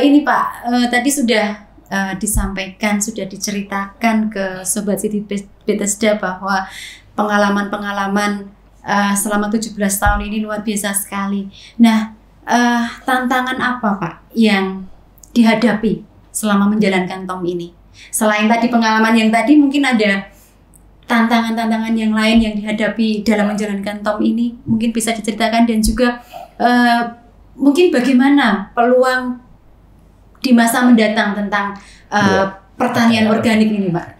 Ini Pak, tadi sudah disampaikan, sudah diceritakan ke Sobat City Bethesda bahwa pengalaman-pengalaman selama 17 tahun ini luar biasa sekali. Nah, tantangan apa Pak yang dihadapi selama menjalankan TOM ini? Selain tadi pengalaman yang tadi, mungkin ada tantangan-tantangan yang lain yang dihadapi dalam menjalankan TOM ini, mungkin bisa diceritakan, dan juga mungkin bagaimana peluang di masa mendatang tentang pertanian organik ini, Pak.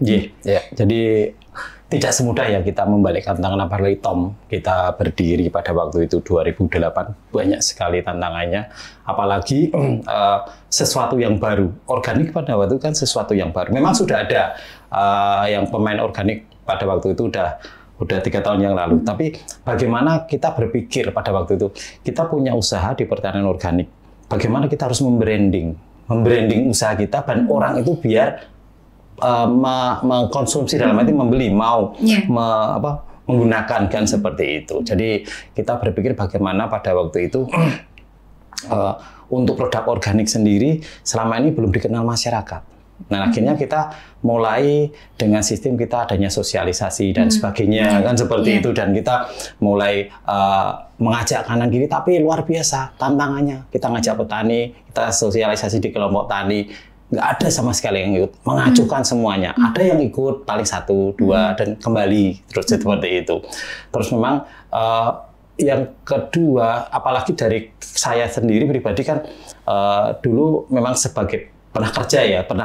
Jadi tidak semudah ya kita membalikkan tangan, apalagi TOM. Kita berdiri pada waktu itu 2008, banyak sekali tantangannya. Apalagi sesuatu yang baru. Organik pada waktu itu kan sesuatu yang baru. Memang sudah ada yang pemain organik pada waktu itu udah 3 tahun yang lalu. Tapi bagaimana kita berpikir pada waktu itu, kita punya usaha di pertanian organik. Bagaimana kita harus membranding usaha kita, dan orang itu biar mengkonsumsi, dalam arti membeli, mau menggunakan, kan seperti itu. Jadi kita berpikir bagaimana pada waktu itu untuk produk organik sendiri selama ini belum dikenal masyarakat. Nah, akhirnya kita mulai dengan sistem kita adanya sosialisasi dan sebagainya, kan seperti itu, dan kita mulai mengajak kanan kiri, tapi luar biasa tantangannya. Kita ngajak petani, kita sosialisasi di kelompok tani, nggak ada sama sekali yang ikut, mengacukan semuanya. Ada yang ikut paling 1, 2 dan kembali terus seperti itu. Terus memang yang kedua, apalagi dari saya sendiri pribadi kan dulu memang sebagai pernah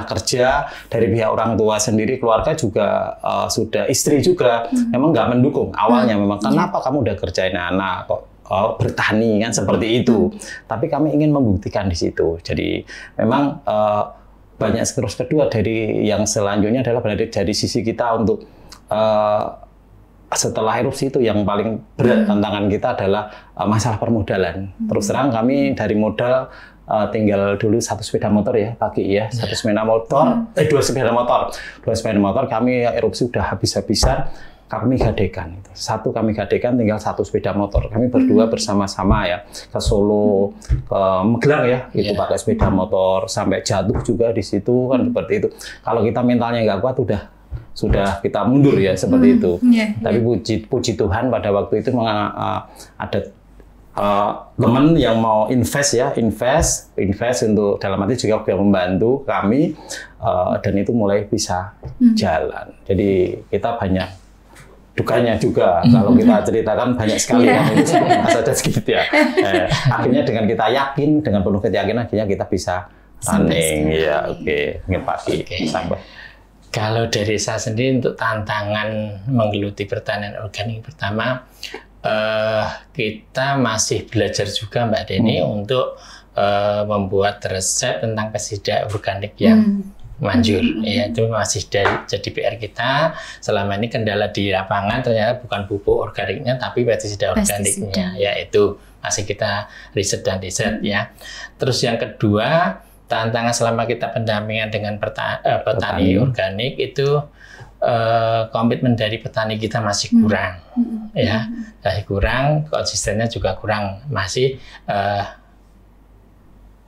kerja dari pihak orang tua sendiri, keluarga juga sudah, istri juga memang nggak mendukung awalnya. Memang kenapa kamu udah kerjain anak kok bertani, kan seperti itu. Tapi kami ingin membuktikan di situ. Jadi memang banyak. Terus kedua dari yang selanjutnya adalah dari sisi kita untuk setelah erupsi itu yang paling berat tantangan kita adalah masalah permodalan. Terus terang kami dari modal tinggal dulu 1 sepeda motor ya, pagi ya, 1 sepeda motor, 2 sepeda motor kami erupsi udah habis-habisan, kami gadekan. 1 kami gadekan, tinggal 1 sepeda motor. Kami berdua bersama-sama ya, ke Solo, ke Magelang ya, itu pakai sepeda motor, sampai jatuh juga di situ, kan seperti itu. Kalau kita mentalnya nggak kuat, sudah kita mundur ya, seperti itu. Tapi puji Tuhan pada waktu itu ada teman yang mau invest untuk, dalam arti juga membantu kami, dan itu mulai bisa jalan. Jadi kita banyak dukanya juga, kalau kita ceritakan banyak sekali yang itu ada sedikit ya. Akhirnya dengan kita yakin, dengan penuh keyakinan, akhirnya kita bisa running. Ya, mungkin pagi sampai. Kalau dari saya sendiri, untuk tantangan menggeluti pertanian organik, pertama kita masih belajar juga Mbak Deni untuk membuat resep tentang pestisida organik yang manjur. Ya, itu masih jadi PR kita. Selama ini kendala di lapangan ternyata bukan pupuk organiknya, tapi pestisida organiknya. Ya, itu masih kita riset ya. Terus yang kedua, tantangan selama kita pendampingan dengan petani organik itu komitmen dari petani kita masih kurang, ya, masih kurang, konsistennya juga kurang, masih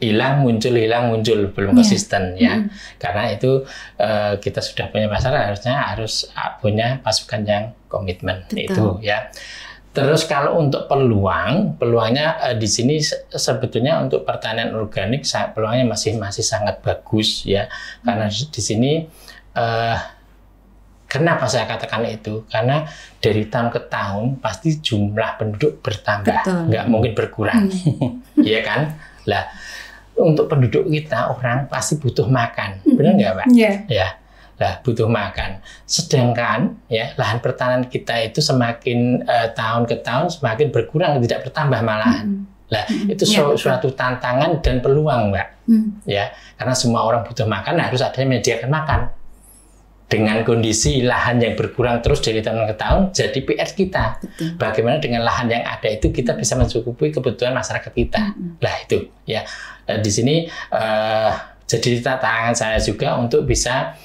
hilang muncul belum konsisten ya. Karena itu kita sudah punya pasar, harus punya pasukan yang komitmen. Betul. Itu ya. Terus kalau untuk peluangnya di sini sebetulnya untuk pertanian organik peluangnya masih sangat bagus ya. Karena di sini kenapa saya katakan itu? Karena dari tahun ke tahun pasti jumlah penduduk bertambah, nggak mungkin berkurang, ya kan? Lah, untuk penduduk kita orang pasti butuh makan, benar nggak Pak? Ya. Lah, butuh makan. Sedangkan ya lahan pertanian kita itu semakin tahun ke tahun semakin berkurang, tidak bertambah malahan. Lah, itu suatu tantangan dan peluang, Mbak. Ya, karena semua orang butuh makan, harus ada yang menyediakan makan. Dengan kondisi lahan yang berkurang terus dari tahun ke tahun, jadi PR kita. Bagaimana dengan lahan yang ada itu kita bisa mencukupi kebutuhan masyarakat kita. Lah itu ya. Di sini jadi tantangan saya juga untuk bisa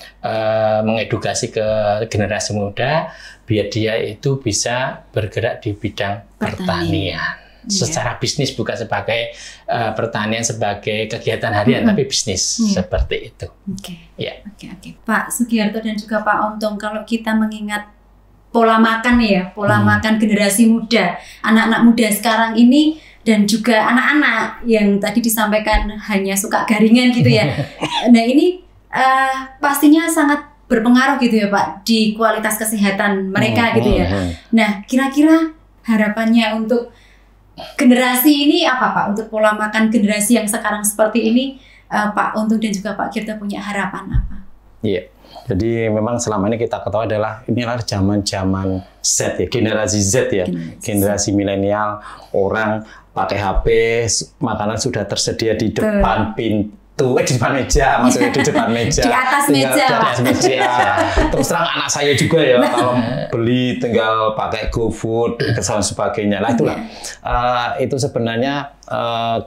mengedukasi ke generasi muda biar dia itu bisa bergerak di bidang pertanian. Secara bisnis, bukan sebagai pertanian sebagai kegiatan harian, tapi bisnis seperti itu. Oke. Pak Sugiarto dan juga Pak Untung, kalau kita mengingat pola makan ya, pola makan generasi muda, anak-anak muda sekarang ini, dan juga anak-anak yang tadi disampaikan hanya suka garingan gitu ya. Nah ini pastinya sangat berpengaruh gitu ya Pak di kualitas kesehatan mereka gitu ya. Nah kira-kira harapannya untuk generasi ini apa Pak? Untuk pola makan generasi yang sekarang seperti ini, Pak Untung dan juga Pak Girto punya harapan apa? Iya. Jadi memang selama ini kita ketahui inilah zaman-zaman Z ya, generasi Z ya, generasi milenial, orang pakai HP, makanan sudah tersedia di depan pintu, di depan meja, maksudnya di depan meja, di atas meja. Terus terang anak saya juga ya, kalau beli tinggal pakai GoFood dan sebagainya. Lah itulah, itu sebenarnya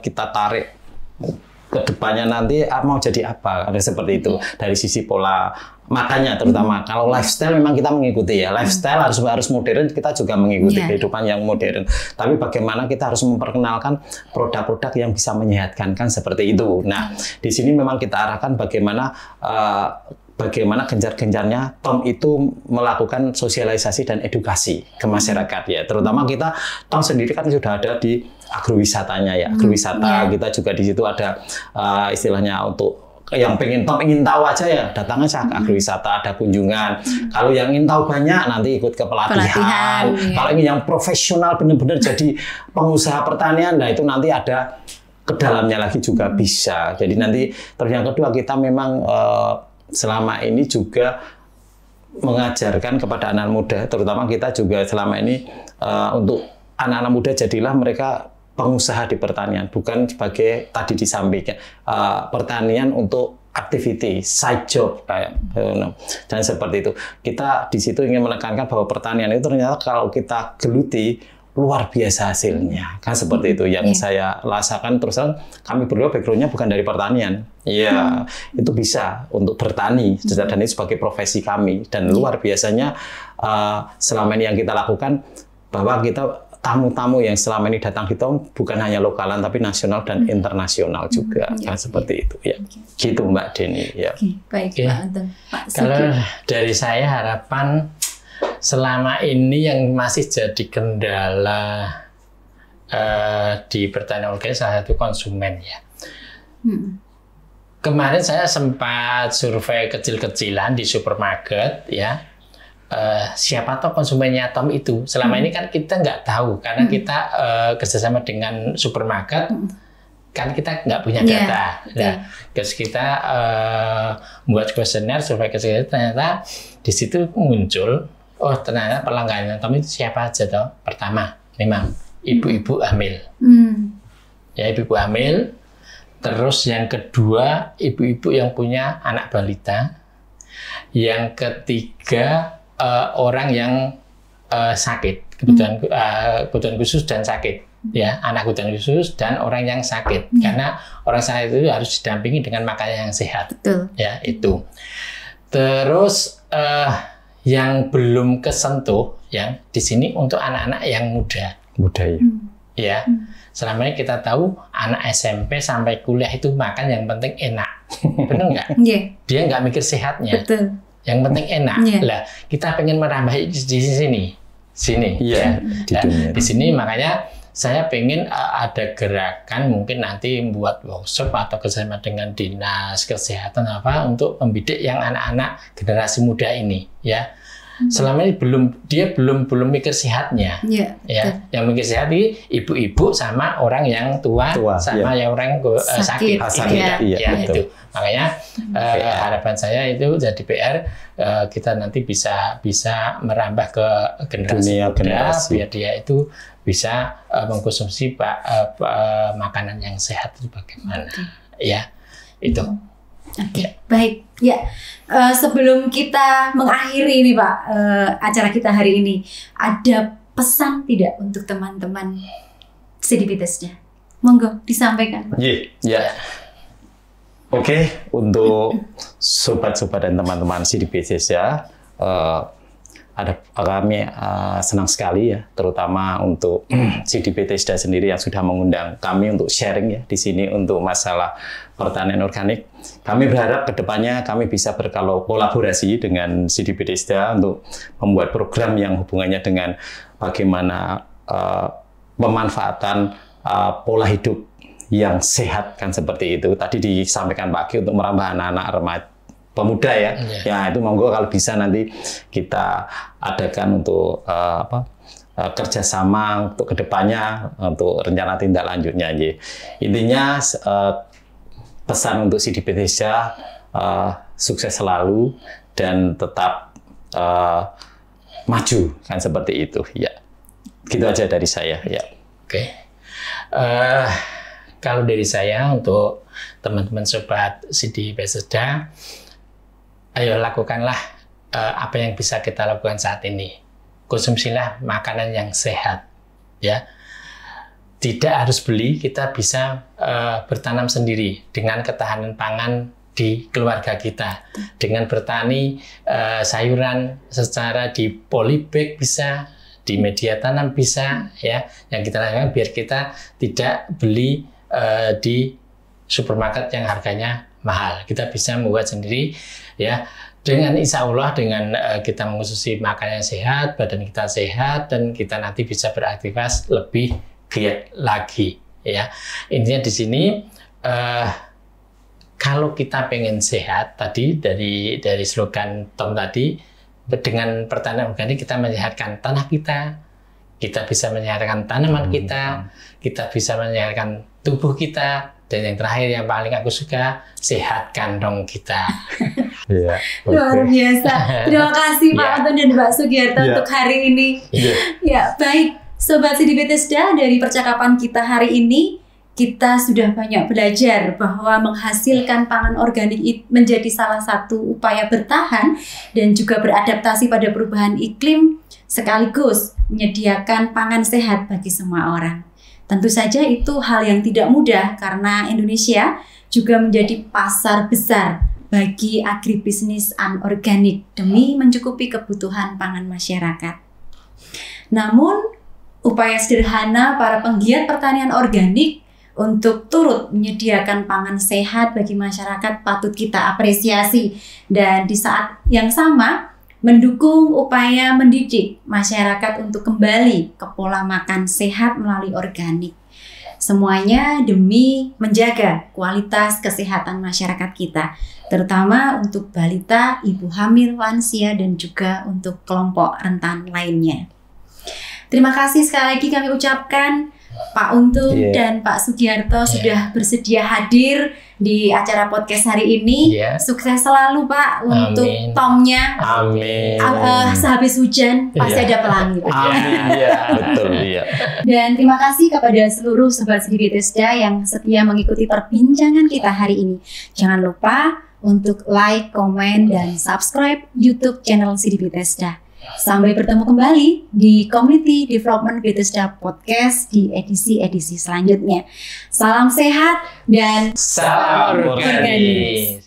kita tarik ke depannya nanti mau jadi apa, ada seperti itu dari sisi pola makannya terutama. Kalau lifestyle memang kita mengikuti ya, lifestyle harus modern, kita juga mengikuti kehidupan yang modern. Tapi bagaimana kita harus memperkenalkan produk-produk yang bisa menyehatkan, kan seperti itu. Nah di sini memang kita arahkan bagaimana gencar-gencarnya Tom itu melakukan sosialisasi dan edukasi ke masyarakat ya. Terutama kita Tom sendiri kan sudah ada di agrowisatanya ya. Agrowisata kita juga di situ ada istilahnya untuk yang ingin tahu aja ya datang aja ke agrowisata, ada kunjungan. Kalau yang ingin tahu banyak nanti ikut ke pelatihan. Kalau ini yang profesional benar-benar jadi pengusaha pertanian, nah itu nanti ada ke dalamnya lagi juga bisa. Jadi nanti terus yang kedua kita memang selama ini juga mengajarkan kepada anak muda, terutama kita juga selama ini untuk anak-anak muda jadilah mereka pengusaha di pertanian, bukan sebagai tadi disampaikan pertanian untuk activity, side job kayak dan seperti itu. Kita di situ ingin menekankan bahwa pertanian itu ternyata kalau kita geluti luar biasa hasilnya, kan seperti itu yang saya rasakan. Terus kami berdua backgroundnya bukan dari pertanian, ya itu bisa untuk bertani dan itu sebagai profesi kami, dan luar biasanya selama ini yang kita lakukan bahwa kita tamu-tamu yang selama ini datang kita bukan hanya lokalan tapi nasional dan internasional juga, kan seperti itu ya. Gitu Mbak Deni ya. Baik Pak Untung. Kalau dari saya harapan selama ini yang masih jadi kendala di pertanian organik salah satu konsumen ya. Kemarin saya sempat survei kecil-kecilan di supermarket ya. Siapa tahu konsumennya Tom itu. Selama ini kan kita nggak tahu karena kita kerjasama dengan supermarket, kan kita nggak punya data. Nah, terus kita buat kuesioner, survei kecil, ternyata di situ muncul, oh ternyata pelanggan Tom itu siapa aja toh? Pertama, memang ibu-ibu hamil. Ya ibu-ibu hamil. Terus yang kedua, ibu-ibu yang punya anak balita. Yang ketiga, orang yang sakit, kebutuhan khusus dan sakit, ya anak kebutuhan khusus dan orang yang sakit, karena orang sakit itu harus didampingi dengan makanan yang sehat, ya itu. Terus yang belum kesentuh ya di sini untuk anak-anak yang muda. Ya. Selama ini kita tahu anak SMP sampai kuliah itu makan yang penting enak. Benar nggak? Dia nggak mikir sehatnya. Betul. Yang penting enak. Lah, kita pengen merambah di sini. Iya. Di sini makanya saya pengen ada gerakan mungkin nanti buat workshop atau kerjasama dengan dinas kesehatan untuk membidik yang anak-anak generasi muda ini ya. Selama ini dia belum mikir sehatnya, ya. Yang mikir sehat ini ibu-ibu sama orang yang tua sama yang orang sakit, itu. Makanya harapan saya itu jadi PR kita nanti bisa merambah ke generasi muda biar dia itu bisa mengkonsumsi makanan yang sehat itu bagaimana, ya itu. Oke, baik. Ya, sebelum kita mengakhiri ini Pak acara kita hari ini, ada pesan tidak untuk teman-teman CD Bethesda? Monggo disampaikan Pak. Ya. Oke, untuk sobat-sobat dan teman-teman CD Bethesda, kami senang sekali ya, terutama untuk CD Bethesda sendiri yang sudah mengundang kami untuk sharing ya di sini untuk masalah pertanian organik. Kami berharap kedepannya kami bisa berkolaborasi dengan CD Bethesda untuk membuat program yang hubungannya dengan bagaimana pemanfaatan pola hidup yang sehat kan seperti itu. Tadi disampaikan Pak Ki untuk merambah anak-anak remaja pemuda ya. Ya itu monggo kalau bisa nanti kita adakan untuk kerjasama untuk kedepannya untuk rencana tindak lanjutnya. Intinya pesan untuk CD Bethesda sukses selalu dan tetap maju kan seperti itu ya. Gitu aja dari saya ya. Oke. Kalau dari saya untuk teman-teman sobat CD Bethesda, ayo lakukanlah apa yang bisa kita lakukan saat ini. Konsumsilah makanan yang sehat, ya. Tidak harus beli, kita bisa bertanam sendiri dengan ketahanan pangan di keluarga kita. Dengan bertani sayuran secara di polybag bisa, di media tanam bisa, ya. Yang kita lakukan biar kita tidak beli di supermarket yang harganya mahal. Kita bisa membuat sendiri, ya. Dengan insya Allah dengan kita mengkonsumsi makanan yang sehat, badan kita sehat, dan kita nanti bisa beraktivitas lebih giat lagi, ya. Intinya di sini kalau kita pengen sehat tadi dari slogan Tom tadi, dengan pertanian organik kita menyehatkan tanah kita bisa menyehatkan tanaman kita bisa menyehatkan tubuh kita. Dan yang terakhir yang paling aku suka, sehatkan dong kita. Ya, luar biasa. Terima kasih Pak Anton dan Mbak Sugiarto untuk hari ini. Ya, baik Sobat CD Bethesda, dari percakapan kita hari ini kita sudah banyak belajar bahwa menghasilkan pangan organik menjadi salah satu upaya bertahan dan juga beradaptasi pada perubahan iklim sekaligus menyediakan pangan sehat bagi semua orang. Tentu saja itu hal yang tidak mudah karena Indonesia juga menjadi pasar besar bagi agribisnis anorganik demi mencukupi kebutuhan pangan masyarakat. Namun, upaya sederhana para penggiat pertanian organik untuk turut menyediakan pangan sehat bagi masyarakat patut kita apresiasi, dan di saat yang sama mendukung upaya mendidik masyarakat untuk kembali ke pola makan sehat melalui organik. Semuanya demi menjaga kualitas kesehatan masyarakat kita, terutama untuk balita, ibu hamil, lansia, dan juga untuk kelompok rentan lainnya. Terima kasih sekali lagi kami ucapkan Pak Untung dan Pak Sugiarto sudah bersedia hadir di acara podcast hari ini. Sukses selalu Pak untuk Tomnya. Amin. Sehabis hujan pasti ada pelangi. Amin. Betul. Dan terima kasih kepada seluruh Sobat CD Bethesda yang setia mengikuti perbincangan kita hari ini. Jangan lupa untuk like, komen, dan subscribe YouTube channel CD Bethesda. Sampai bertemu kembali di Community Development Bethesda Podcast di edisi-edisi selanjutnya. Salam sehat dan salam organik.